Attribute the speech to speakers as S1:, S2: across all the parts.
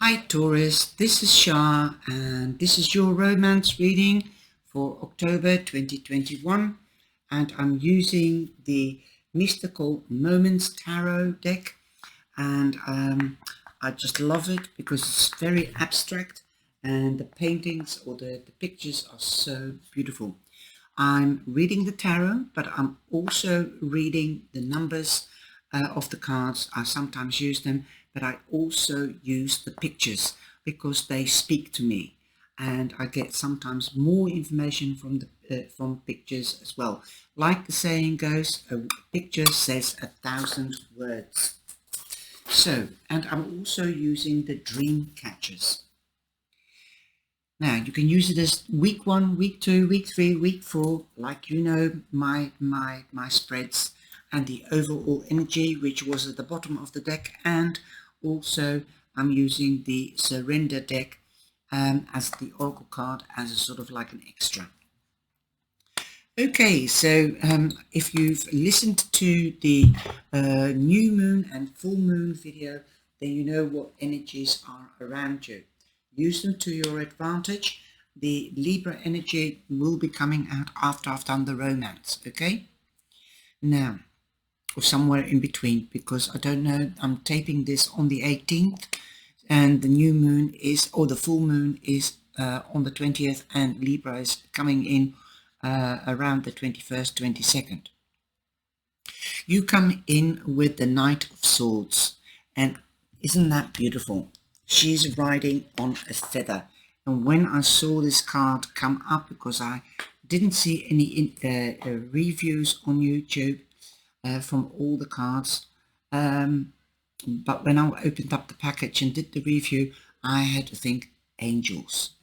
S1: Hi Taurus, this is Shah and this is your romance reading for October 2021, and I'm using the Mystical Moments Tarot deck, and I just love it because it's very abstract and the paintings or the pictures are so beautiful. I'm reading the tarot, but I'm also reading the numbers of the cards. I sometimes use them, but I also use the pictures because they speak to me, and I get sometimes more information from pictures as well. Like the saying goes, a picture says 1,000 words. So, and I'm also using the dream catchers. Now you can use it as week 1, week 2, week 3, week 4, like you know my spreads, and the overall energy which was at the bottom of the deck, and also I'm using the surrender deck as the oracle card as a sort of like an extra. Okay, so if you've listened to the new moon and full moon video, then you know what energies are around you. Use them to your advantage. The Libra energy will be coming out after I've done the romance, okay? Now, or somewhere in between, because I don't know, I'm taping this on the 18th, and the new moon is, or the full moon is on the 20th, and Libra is coming in around the 21st, 22nd. You come in with the Knight of Swords, and isn't that beautiful? She's riding on a feather, and when I saw this card come up, because I didn't see any reviews on YouTube from all the cards, but when I opened up the package and did the review, I had to think, angels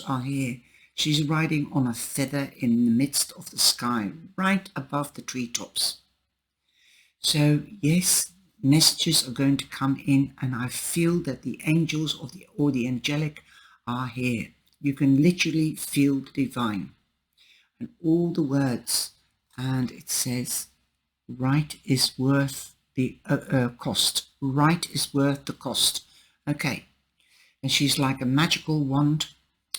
S1: are here. She's riding on a feather in the midst of the sky, right above the treetops. So yes, messages are going to come in, and I feel that the angels or the angelic are here. You can literally feel the divine and all the words, and it says right is worth the cost. Right is worth the cost. Okay, and she's like a magical wand.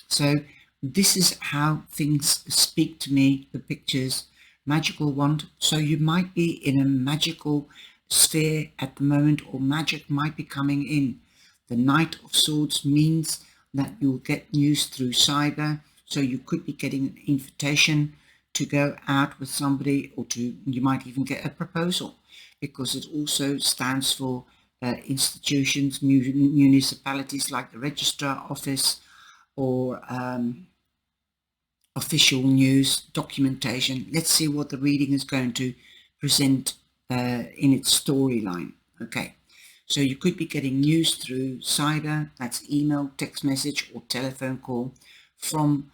S1: So this is how things speak to me, the pictures. Magical wand. So you might be in a magical sphere at the moment, or magic might be coming in. The Knight of Swords means that you'll get news through cyber. So you could be getting an invitation to go out with somebody, or you might even get a proposal, because it also stands for institutions, municipalities like the registrar office, or official news, documentation. Let's see what the reading is going to present in its storyline. Okay, so you could be getting news through cyber, that's email, text message, or telephone call from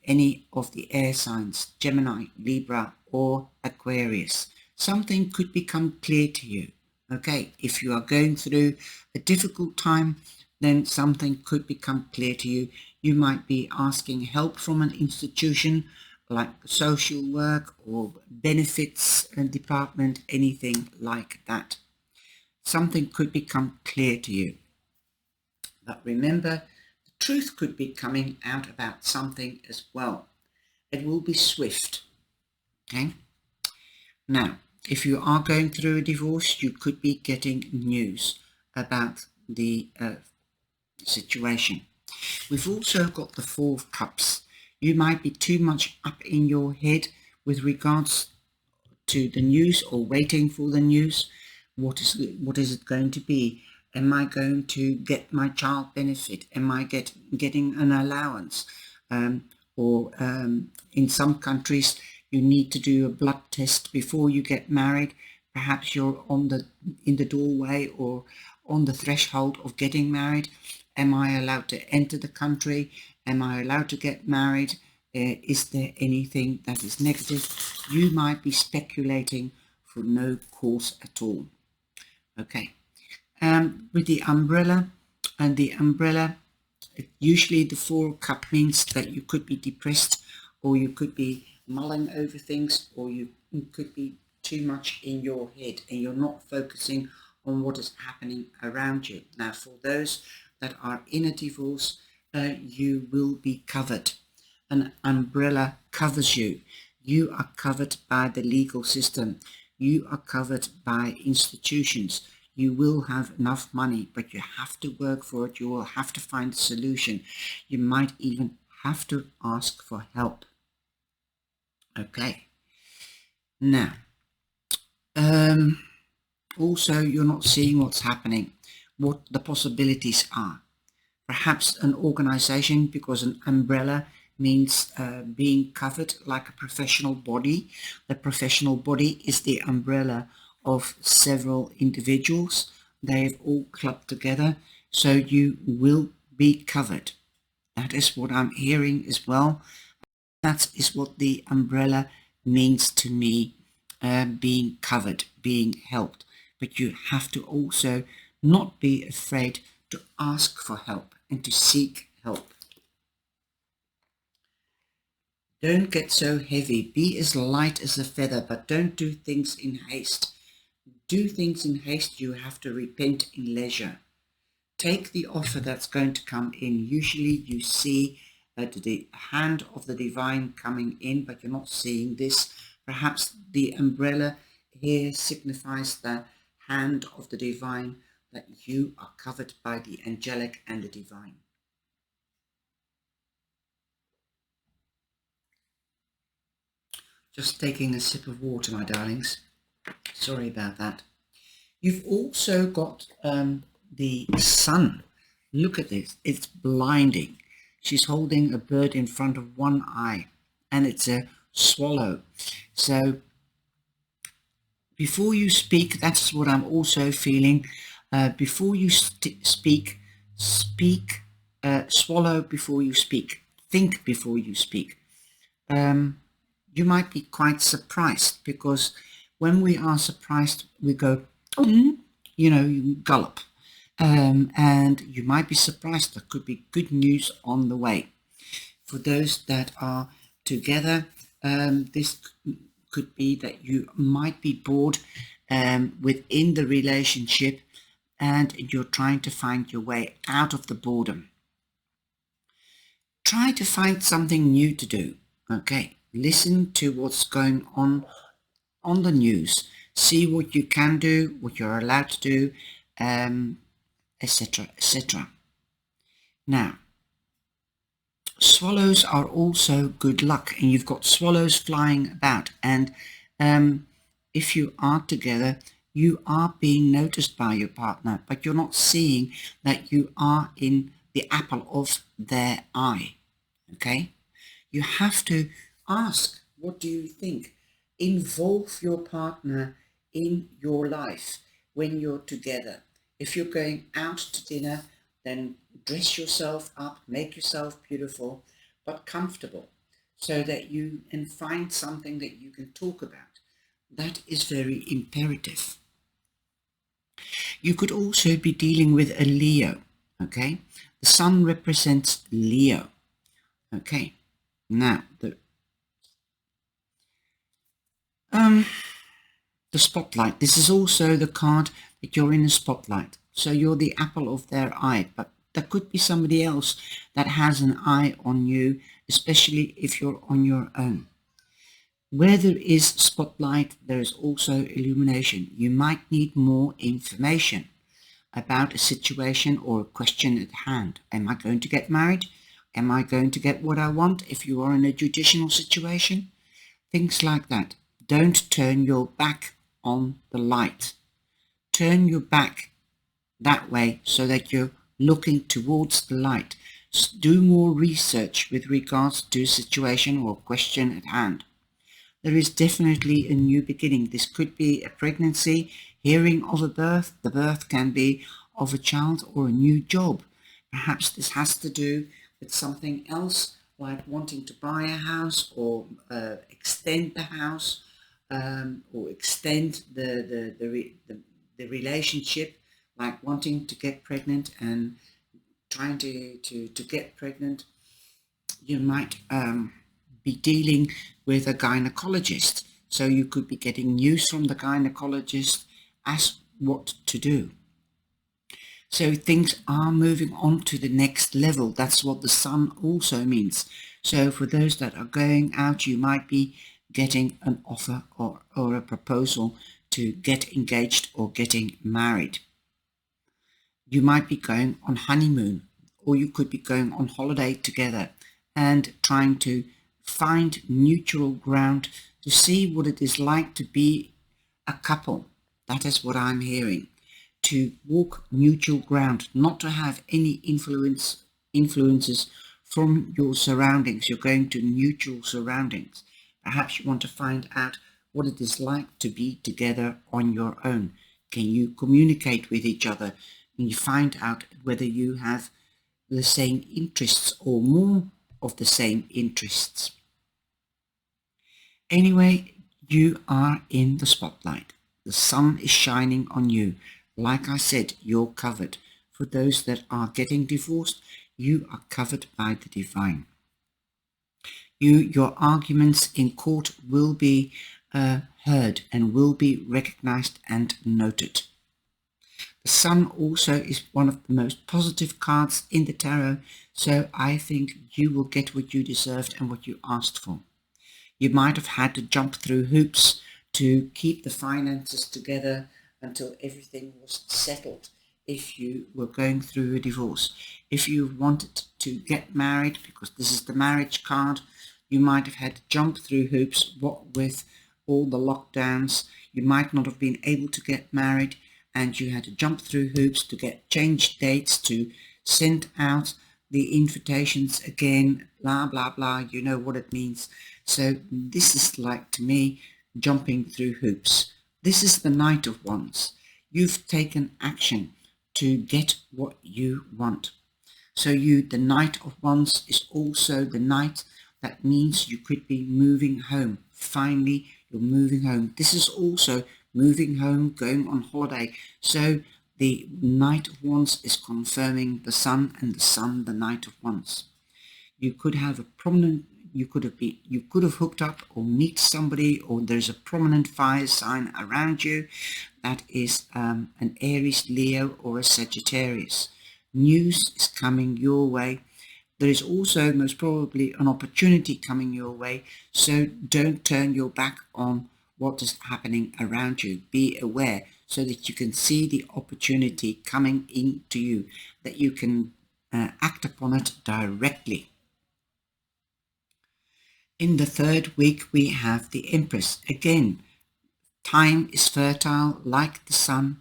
S1: any of the air signs, Gemini, Libra, or Aquarius. Something could become clear to you. Okay, if you are going through a difficult time, then something could become clear to you. You might be asking help from an institution like social work or benefits department, anything like that. Something could become clear to you. But remember, the truth could be coming out about something as well. It will be swift. Okay? Now, if you are going through a divorce, you could be getting news about the situation. We've also got the Four of Cups. You might be too much up in your head with regards to the news, or waiting for the news. What is it going to be? Am I going to get my child benefit? Am I getting an allowance? Or in some countries, you need to do a blood test before you get married. Perhaps you're in the doorway or on the threshold of getting married. Am I allowed to enter the country? Am I allowed to get married? Is there anything that is negative? You might be speculating for no cause at all. Okay. With the umbrella, usually the Four of Cups means that you could be depressed, or you could be mulling over things, or you could be too much in your head and you're not focusing on what is happening around you. Now, for those that are in a divorce, you will be covered. An umbrella covers you. You are covered by the legal system. You are covered by institutions. You will have enough money, but you have to work for it. You will have to find a solution. You might even have to ask for help. Okay. Now, also you're not seeing what's happening, what the possibilities are. Perhaps an organization, because an umbrella means being covered like a professional body. The professional body is the umbrella of several individuals. They've all clubbed together, so you will be covered. That is what I'm hearing as well. That is what the umbrella means to me, being covered, being helped. But you have to also not be afraid to ask for help and to seek help. Don't get so heavy. Be as light as a feather, but don't do things in haste. Do things in haste, you have to repent in leisure. Take the offer that's going to come in. Usually you see the hand of the divine coming in, but you're not seeing this. Perhaps the umbrella here signifies the hand of the divine, that you are covered by the angelic and the divine. Just taking a sip of water, my darlings. Sorry about that. You've also got the sun. Look at this. It's blinding. She's holding a bird in front of one eye, and it's a swallow. So before you speak, that's what I'm also feeling. Before you speak, swallow before you speak. Think before you speak. You might be quite surprised, because when we are surprised, we go, you gulp. And you might be surprised. There could be good news on the way. For those that are together, this could be that you might be bored within the relationship, and you're trying to find your way out of the boredom. Try to find something new to do. Okay, listen to what's going on the news. See what you can do, what you're allowed to do, etc., etc. Now, swallows are also good luck, and you've got swallows flying about, and if you are together, you are being noticed by your partner, but you're not seeing that you are in the apple of their eye. Okay, you have to ask, what do you think? Involve your partner in your life when you're together. If you're going out to dinner, then dress yourself up, make yourself beautiful, but comfortable, so that you can find something that you can talk about. That is very imperative. You could also be dealing with a Leo, okay? The sun represents Leo, okay? Now, the spotlight. This is also the card that you're in a spotlight. So you're the apple of their eye, but there could be somebody else that has an eye on you, especially if you're on your own. Where there is spotlight, there is also illumination. You might need more information about a situation or a question at hand. Am I going to get married? Am I going to get what I want if you are in a judicial situation? Things like that. Don't turn your back on the light. Turn your back that way so that you're looking towards the light. Do more research with regards to a situation or question at hand. There is definitely a new beginning. This could be a pregnancy, hearing of a birth. The birth can be of a child or a new job. Perhaps this has to do with something else, like wanting to buy a house or extend the house, or extend the relationship, like wanting to get pregnant and trying to get pregnant. You might be dealing with a gynecologist, so you could be getting news from the gynecologist as what to do. So things are moving on to the next level. That's what the sun also means. So for those that are going out, you might be getting an offer or a proposal to get engaged or getting married. You might be going on honeymoon, or you could be going on holiday together and trying to find neutral ground to see what it is like to be a couple. That is what I'm hearing. To walk neutral ground, not to have any influences from your surroundings. You're going to neutral surroundings. Perhaps you want to find out what it is like to be together on your own. Can you communicate with each other? And you find out whether you have the same interests or more of the same interests. Anyway, you are in the spotlight. The sun is shining on you. Like I said, you're covered. For those that are getting divorced, you are covered by the divine. Your arguments in court will be heard and will be recognized and noted. The sun also is one of the most positive cards in the tarot, so I think you will get what you deserved and what you asked for. You might have had to jump through hoops to keep the finances together until everything was settled if you were going through a divorce. If you wanted to get married, because this is the marriage card, you might have had to jump through hoops. What with all the lockdowns, you might not have been able to get married, and you had to jump through hoops to get changed dates, to send out the invitations again, blah, blah, blah. You know what it means. So this is like, to me, jumping through hoops. This is the Knight of Wands. You've taken action to get what you want. So the Knight of Wands is also the Knight. That means you could be moving home. Finally, you're moving home. This is also moving home, going on holiday. So the Knight of Wands is confirming the sun, and the sun, the Knight of Wands. You could have a prominent, you could have hooked up or meet somebody, or there's a prominent fire sign around you. That is an Aries, Leo, or a Sagittarius. News is coming your way. There is also most probably an opportunity coming your way, so don't turn your back on what is happening around you. Be aware so that you can see the opportunity coming into you, that you can act upon it directly. In the third week, we have the Empress. Again, time is fertile like the sun.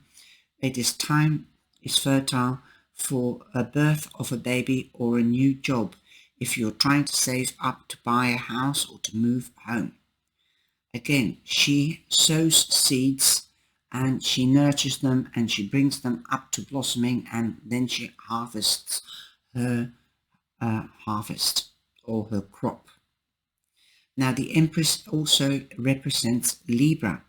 S1: Time is fertile for a birth of a baby or a new job, if you're trying to save up to buy a house or to move home. Again, she sows seeds and she nurtures them and she brings them up to blossoming, and then she harvests her harvest or her crop. Now the Empress also represents Libra.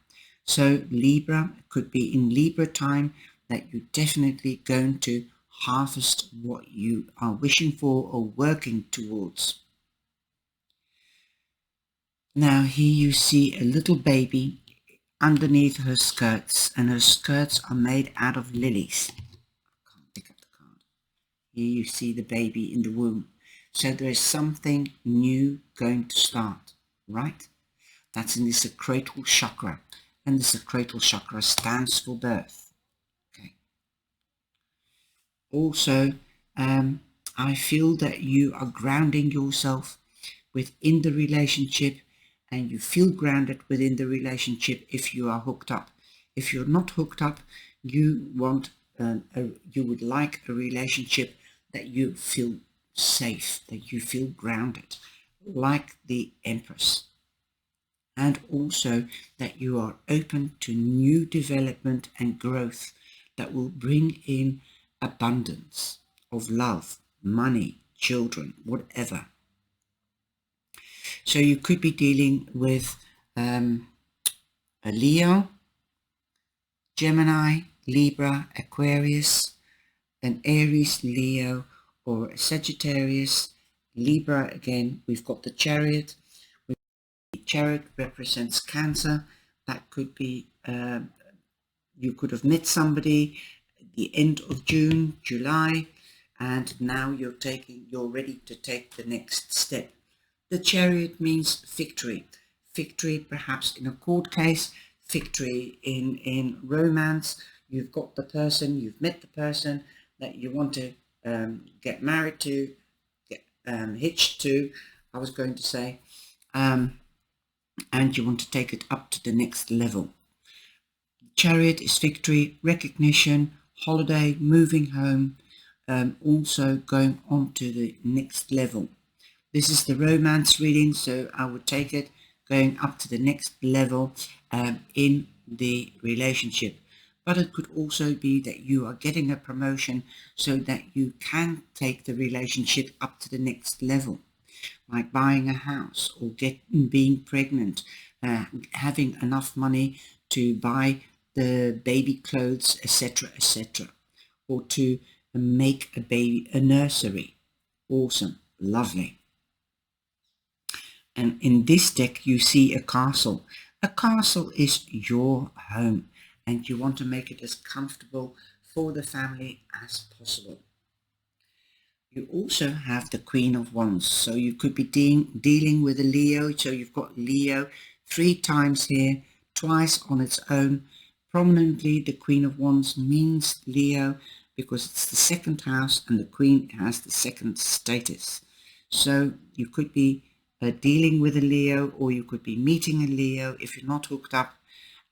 S1: So Libra could be in Libra time that you're definitely going to harvest what you are wishing for or working towards. Now here you see a little baby underneath her skirts, and her skirts are made out of lilies. I can't pick up the card. Here you see the baby in the womb. So there is something new going to start, right? That's in the sacral chakra, and the sacral chakra stands for birth. Okay. Also, I feel that you are grounding yourself within the relationship, and you feel grounded within the relationship if you are hooked up. If you're not hooked up, you would like a relationship that you feel safe, that you feel grounded, like the Empress. And also that you are open to new development and growth that will bring in abundance of love, money, children, whatever. So you could be dealing with a Leo, Gemini, Libra, Aquarius, an Aries, Leo, or a Sagittarius. Libra, again, we've got the Chariot. The Chariot represents Cancer. That could be, you could have met somebody. the end of June, July, and now you're ready to take the next step. The Chariot means victory. Victory perhaps in a court case, victory in romance. You've got the person, you've met the person that you want to get married to, get hitched to, I was going to say, and you want to take it up to the next level. Chariot is victory, recognition, holiday, moving home, also going on to the next level. This is the romance reading, so I would take it going up to the next level in the relationship. But it could also be that you are getting a promotion so that you can take the relationship up to the next level, like buying a house or being pregnant, having enough money to buy the baby clothes, etc., etc., or to make a nursery. Awesome, lovely. And in this deck you see a castle. A castle is your home, and you want to make it as comfortable for the family as possible. You also have the Queen of Wands, so you could be dealing with a Leo. So you've got Leo 3 times here, twice on its own. Prominently, the Queen of Wands means Leo because it's the second house and the Queen has the second status. So you could be dealing with a Leo, or you could be meeting a Leo if you're not hooked up.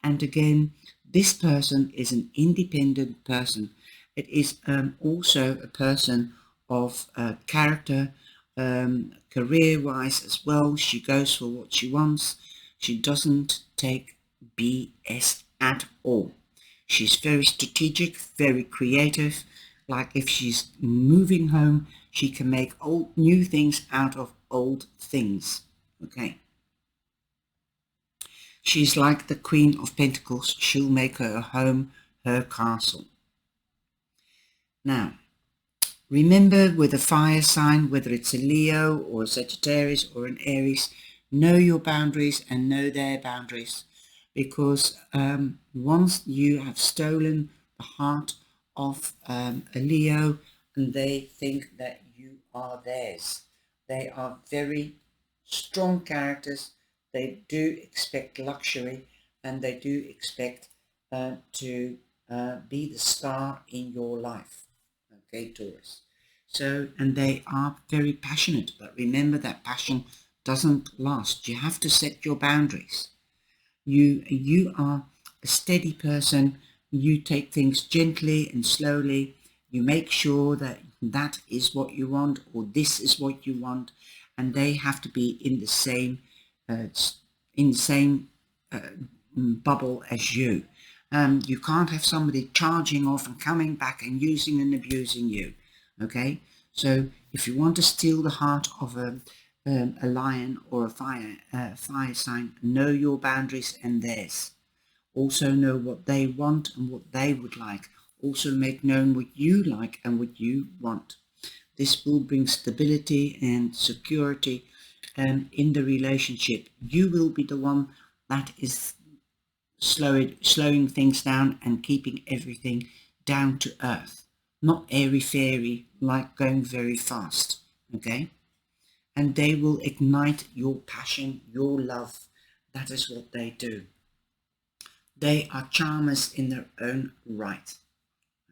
S1: And again, this person is an independent person. It is also a person of character, career-wise as well. She goes for what she wants. She doesn't take BS at all. She's very strategic, very creative. Like if she's moving home, she can make new things out of old things. Okay. She's like the Queen of Pentacles. She'll make her home her castle. Now, remember, with a fire sign, whether it's a Leo or a Sagittarius or an Aries, know your boundaries and know their boundaries, because once you have stolen the heart of a Leo and they think that you are theirs, they are very strong characters. They do expect luxury, and they do expect to be the star in your life. Okay, Taurus. So, and they are very passionate, but remember that passion doesn't last. You have to set your boundaries. You are a steady person. You take things gently and slowly. You make sure that that is what you want, or this is what you want, and they have to be in the same bubble as you. You can't have somebody charging off and coming back and using and abusing you. Okay, so if you want to steal the heart of a lion or a fire sign, know your boundaries and theirs. Also know what they want and what they would like. Also make known what you like and what you want. This will bring stability and security in the relationship. You will be the one that is slowing things down and keeping everything down to earth. Not airy-fairy, like going very fast. Okay? And they will ignite your passion, your love. That is what they do. They are charmers in their own right.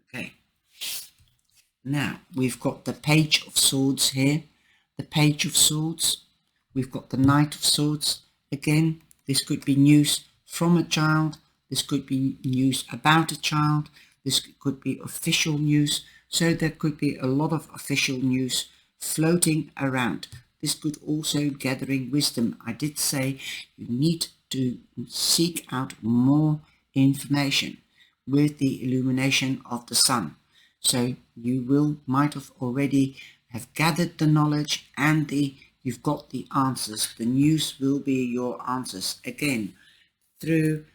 S1: Okay. Now, we've got the Page of Swords here. The Page of Swords. We've got the Knight of Swords. Again, this could be news from a child. This could be news about a child. This could be official news. So there could be a lot of official news floating around. This could also gathering wisdom. I did say you need to seek out more information with the illumination of the sun. So you might have already have gathered the knowledge, and you've got the answers. The news will be your answers. Again, through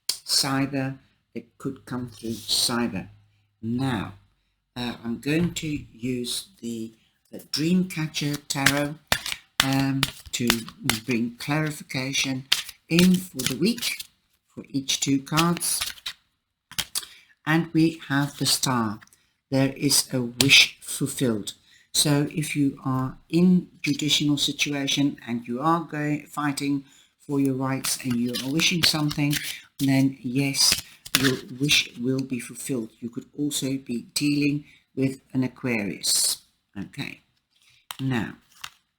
S1: cyber, it could come through cyber. Now, I'm going to use the Dreamcatcher Tarot to bring clarification in for the week for each 2 cards. and we have the Star. There is a wish fulfilled. So if you are in judicial situation and you are fighting for your rights and you are wishing something, then yes, your wish will be fulfilled. You could also be dealing with an Aquarius. Okay. Now,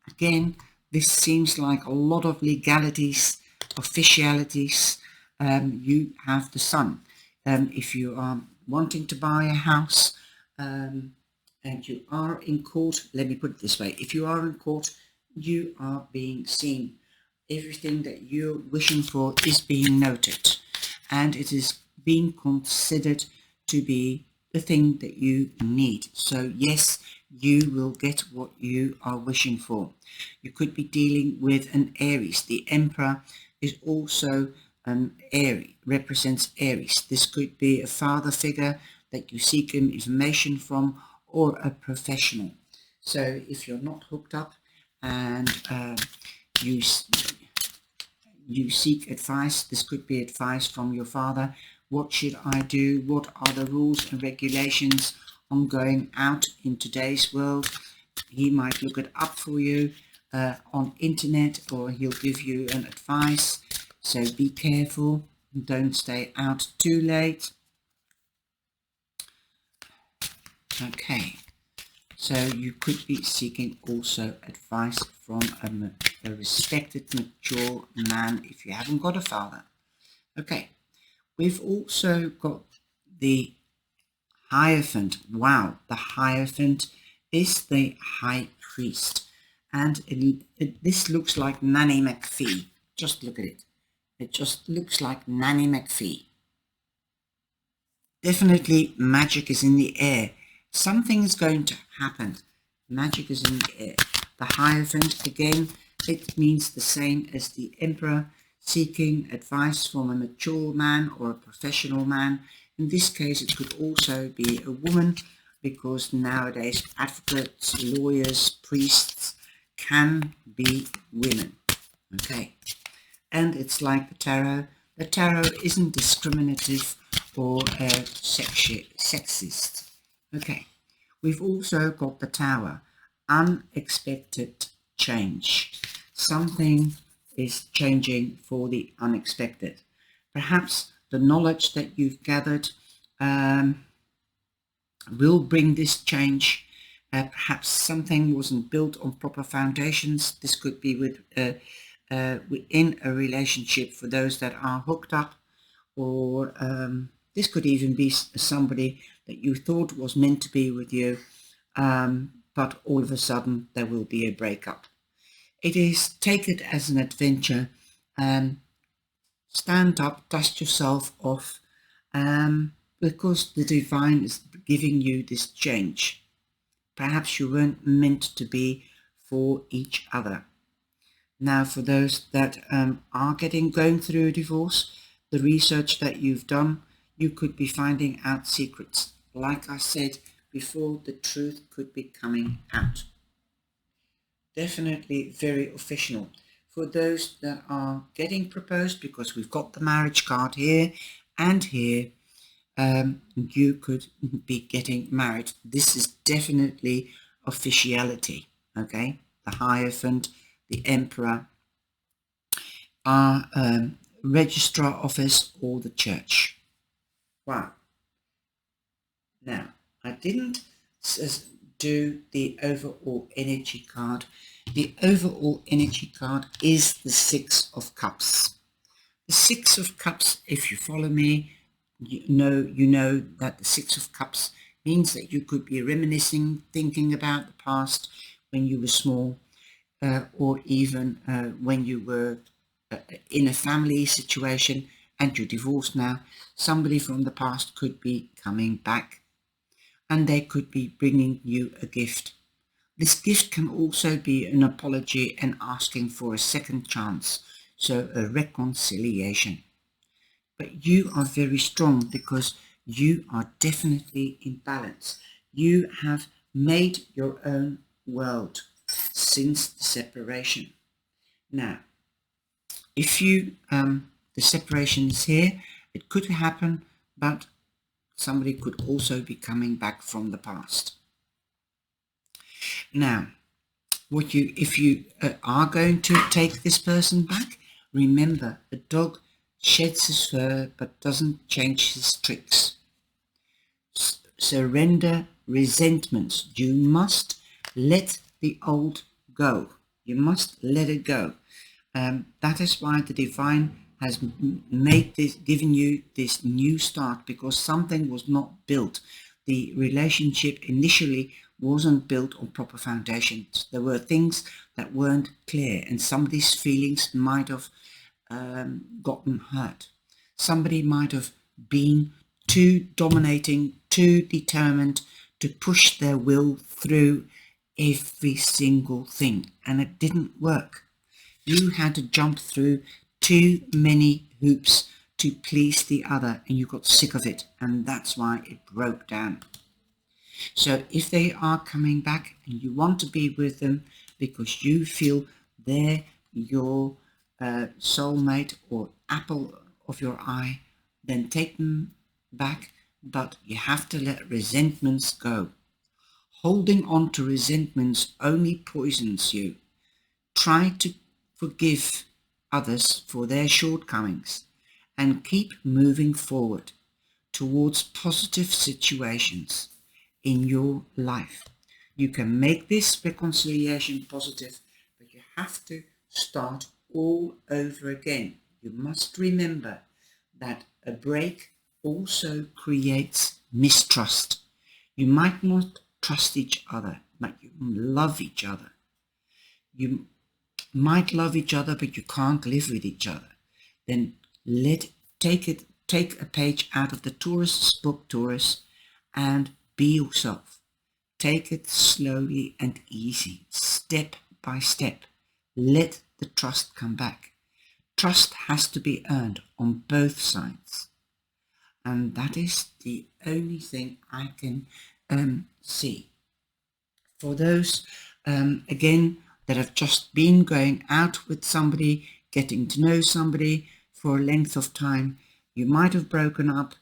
S1: again, this seems like a lot of legalities, officialities. You have the Sun. If you are wanting to buy a house and you are in court, let me put it this way, if you are in court, you are being seen. Everything that you're wishing for is being noted, and it is being considered to be the thing that you need. So yes, you will get what you are wishing for. You could be dealing with an Aries. The Emperor is also an Aries, represents Aries. This could be a father figure that you seek information from, or a professional. So if you're not hooked up and you seek advice, this could be advice from your father. What should I do? What are the rules and regulations on going out in today's world? He might look it up for you on internet, or he'll give you an advice. So be careful and don't stay out too late. Okay, so you could be seeking also advice from a respected, mature man if you haven't got a father. Okay, we've also got the Hierophant. Wow, the Hierophant is the High Priest. And this looks like Nanny McPhee. Just look at it. It just looks like Nanny McPhee. Definitely magic is in the air. Something is going to happen. Magic is in the air. The Hierophant, again, it means the same as the Emperor, seeking advice from a mature man or a professional man. In this case, it could also be a woman, because nowadays advocates, lawyers, priests can be women. Okay. And it's like the tarot. The tarot isn't discriminative or sexist. Okay. We've also got the Tower. Unexpected change. Something is changing for the unexpected. Perhaps the knowledge that you've gathered will bring this change. Perhaps something wasn't built on proper foundations. This could be within a relationship for those that are hooked up, or this could even be somebody that you thought was meant to be with you, but all of a sudden there will be a breakup. It is, take it as an adventure. Stand up, dust yourself off, because the divine is giving you this change. Perhaps you weren't meant to be for each other. Now, for those that are going through a divorce, the research that you've done, you could be finding out secrets. Like I said before, the truth could be coming out. Definitely very official. For those that are getting proposed, because we've got the marriage card here and here, you could be getting married. This is definitely officiality. Okay, the Hierophant, the Emperor, our registrar office, or the church. Wow. Now, I didn't do the overall energy card. The overall energy card is the Six of Cups. The Six of Cups, if you follow me, you know that the Six of Cups means that you could be reminiscing, thinking about the past when you were small, or even when you were in a family situation and you're divorced now. Somebody from the past could be coming back, and they could be bringing you a gift. This gift can also be an apology and asking for a second chance, so a reconciliation. But you are very strong because you are definitely in balance. You have made your own world since the separation. Now, if you the separation is here, it could happen, but somebody could also be coming back from the past. Now, if you are going to take this person back, remember, a dog sheds his fur but doesn't change his tricks. Surrender resentments. You must let the old go. You must let it go. That is why the divine has given you this new start, because something was not built. The relationship initially wasn't built on proper foundations. There were things that weren't clear, and somebody's feelings might have gotten hurt. Somebody might have been too dominating, too determined to push their will through every single thing, and it didn't work. You had to jump through too many hoops to please the other, and you got sick of it, and that's why it broke down. So if they are coming back and you want to be with them because you feel they're your soulmate or apple of your eye, then take them back, but you have to let resentments go. Holding on to resentments only poisons you. Try to forgive others for their shortcomings and keep moving forward towards positive situations in your life. You can make this reconciliation positive, but you have to start all over again. You must remember that a break also creates mistrust. You might not trust each other, but you love each other. You might love each other, but you can't live with each other. Then take a page out of the Taurus book, Taurus, and be yourself. Take it slowly and easy, step by step. Let the trust come back. Trust has to be earned on both sides. And that is the only thing I can see. For those, again, that have just been going out with somebody, getting to know somebody for a length of time, you might have broken up.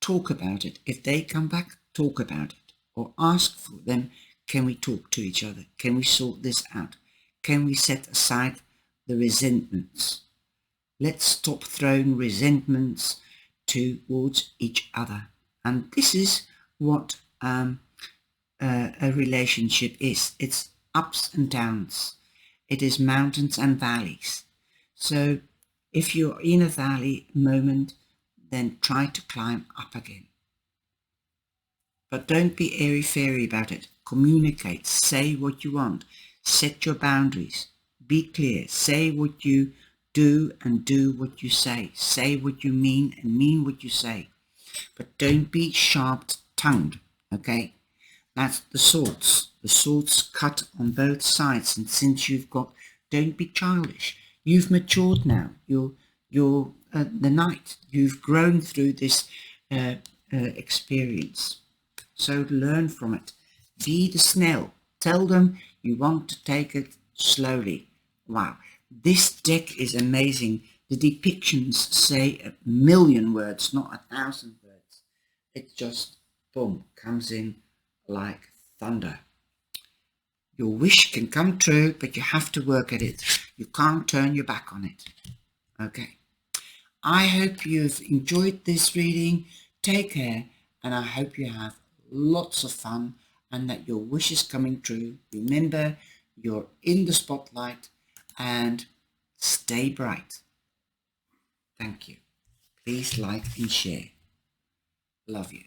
S1: Talk about it. If they come back, talk about it, or ask for them. Can we talk to each other? Can we sort this out? Can we set aside the resentments? Let's stop throwing resentments towards each other. And this is what a relationship is. It's ups and downs. It is mountains and valleys. So if you're in a valley moment, then try to climb up again. But don't be airy-fairy about it. Communicate. Say what you want. Set your boundaries. Be clear. Say what you do and do what you say. Say what you mean and mean what you say. But don't be sharp-tongued, okay? That's the swords. The swords cut on both sides. And since don't be childish. You've matured now. You're the knight. You've grown through this experience. So learn from it. Be the snail. Tell them you want to take it slowly. Wow, this deck is amazing. The depictions say 1,000,000 words, not 1,000 words. It just, boom, comes in like thunder. Your wish can come true, but you have to work at it. You can't turn your back on it. Okay. I hope you've enjoyed this reading. Take care, and I hope you have lots of fun and that your wish is coming true. Remember, you're in the spotlight, and stay bright. Thank you. Please like and share. Love you.